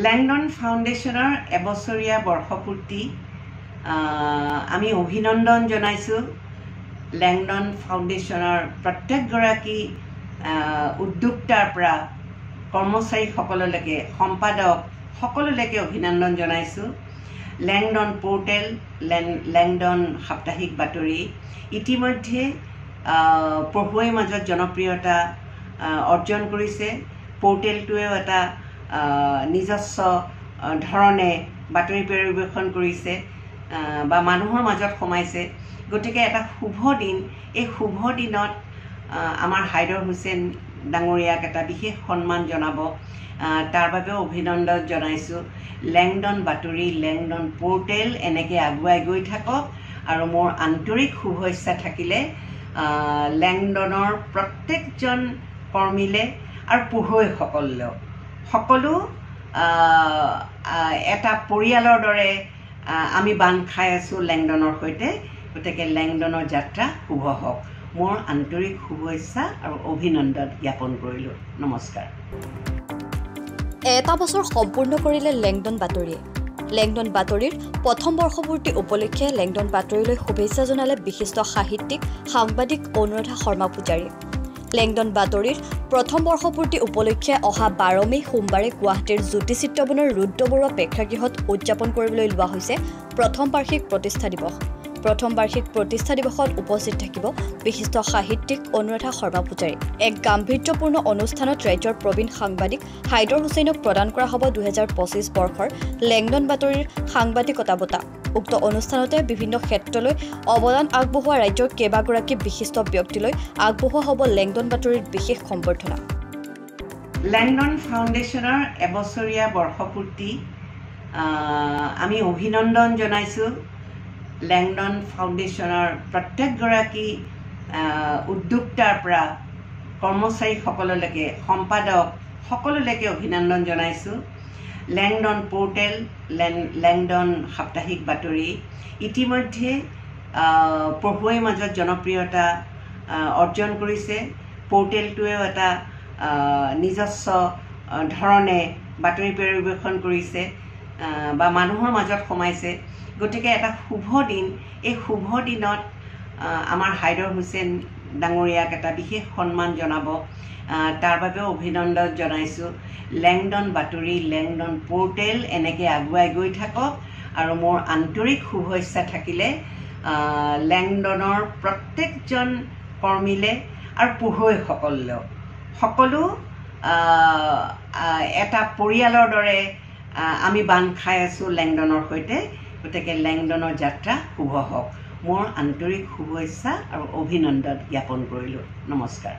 Langdon ফাউণ্ডেশ্যনৰ এবছৰীয়া বৰ্ষপূৰ্তি আমি অভিনন্দন জনাইছোঁ। লেংডন ফাউণ্ডেশ্যনৰ প্ৰত্যেকগৰাকী উদ্যোক্তাৰ পৰা কৰ্মচাৰীসকললৈকে সম্পাদক সকলোলৈকে অভিনন্দন জনাইছোঁ। লেংডন পোৰ্টেল, লেংডন সাপ্তাহিক বাতৰি ইতিমধ্যে পঢ়ুৱৈৰ মাজত জনপ্ৰিয়তা অৰ্জন কৰিছে। পোৰ্টেলটোৱেও এটা নিজস্ব ধৰণে বাতৰি পৰিৱেশন কৰিছে বা মানুহৰ মাজত সোমাইছে। গতিকে এটা শুভ দিন, এই শুভ দিনত আমাৰ হাইদৰ হুছেইন ডাঙৰীয়াক এটা বিশেষ সন্মান জনাব, তাৰ বাবেও অভিনন্দন জনাইছোঁ। লেংডন বাতৰি, লেংডন পোৰ্টেল এনেকৈ আগুৱাই গৈ থাকক আৰু মোৰ আন্তৰিক শুভেচ্ছা থাকিলে লেংডনৰ প্ৰত্যেকজন কৰ্মীলে আৰু পঢ়ুৱৈসকলেও সকলো এটা পৰিয়ালৰ দৰে আমি বান্ধ খাই আছোঁ লেংডনৰ সৈতে। গতিকে লেংডনৰ যাত্ৰা শুভ হওক। মোৰ আন্তৰিক শুভেচ্ছা আৰু অভিনন্দন জ্ঞাপন কৰিলোঁ। নমস্কাৰ। এটা বছৰ সম্পূৰ্ণ কৰিলে লেংডন বাতৰিয়ে। লেংডন বাতৰিৰ প্ৰথম বৰ্ষপূৰ্তি উপলক্ষে লেংডন বাতৰিলৈ শুভেচ্ছা জনালে বিশিষ্ট সাহিত্যিক সাংবাদিক অনুৰাধা শৰ্মা পূজাৰী। লেংডন বাতৰিৰ প্ৰথম বৰ্ষপূৰ্তি উপলক্ষে অহা 12 মে সোমবাৰে গুৱাহাটীৰ জ্যোতি চিত্ৰবনৰ ৰুদ্ৰ বৰুৱা প্ৰেক্ষাগৃহত উদযাপন কৰিবলৈ লোৱা হৈছে প্ৰথম বাৰ্ষিক প্ৰতিষ্ঠা দিৱস। প্ৰথম বাৰ্ষিক প্ৰতিষ্ঠা দিৱসত উপস্থিত থাকিব বিশিষ্ট সাহিত্যিক অনুৰাধা শৰ্মা পূজাৰী। এক গাম্ভীৰ্যপূৰ্ণ অনুষ্ঠানত ৰাজ্যৰ প্ৰবীণ সাংবাদিক হাইদৰ হুছেইনক প্ৰদান কৰা হ'ব 2025 বৰ্ষৰ লেংডন বাতৰিৰ সাংবাদিকতা বঁটা। উক্ত অনুষ্ঠানতে বিভিন্ন ক্ষেত্ৰলৈ অৱদান আগবঢ়োৱা ৰাজ্যৰ কেইবাগৰাকী বিশিষ্ট ব্যক্তিলৈ আগবঢ়োৱা হ'ব লেংডন বাতৰিৰ বিশেষ সম্বৰ্ধনা। লেংডন ফাউণ্ডেশ্যনৰ এবছৰীয়া বৰ্ষপূৰ্তি আমি অভিনন্দন জনাইছোঁ। লেংডন ফাউণ্ডেশ্যনৰ প্ৰত্যেকগৰাকী উদ্যোক্তাৰ পৰা কৰ্মচাৰীসকললৈকে সম্পাদক সকলোলৈকে অভিনন্দন জনাইছোঁ। লেংডন পোৰ্টেল, লেংডন সাপ্তাহিক বাতৰি ইতিমধ্যে পঢ়ুৱৈৰ মাজত জনপ্ৰিয়তা অৰ্জন কৰিছে। পোৰ্টেলটোৱেও এটা নিজস্ব ধৰণে বাতৰি পৰিৱেশন কৰিছে বা মানুহৰ মাজত সোমাইছে। গতিকে এটা শুভ দিন, এই শুভ দিনত আমাৰ হাইদৰ হুছেইন ডাঙৰীয়াক এটা বিশেষ সন্মান জনাব, তাৰ বাবেও অভিনন্দন জনাইছোঁ। লেংডন বাতৰি, লেংডন পোৰ্টেল এনেকৈ আগুৱাই গৈ থাকক আৰু মোৰ আন্তৰিক শুভেচ্ছা থাকিলে লেংডনৰ প্ৰত্যেকজন কৰ্মীলে আৰু পঢ়ুৱৈসকলেও সকলো এটা পৰিয়ালৰ দৰে আমি বান্ধ খাই আছোঁ লেংডনৰ সৈতে। গতিকে লেংডনৰ যাত্ৰা শুভ হওক। মোৰ আন্তৰিক শুভেচ্ছা আৰু অভিনন্দন জ্ঞাপন কৰিলোঁ। নমস্কাৰ।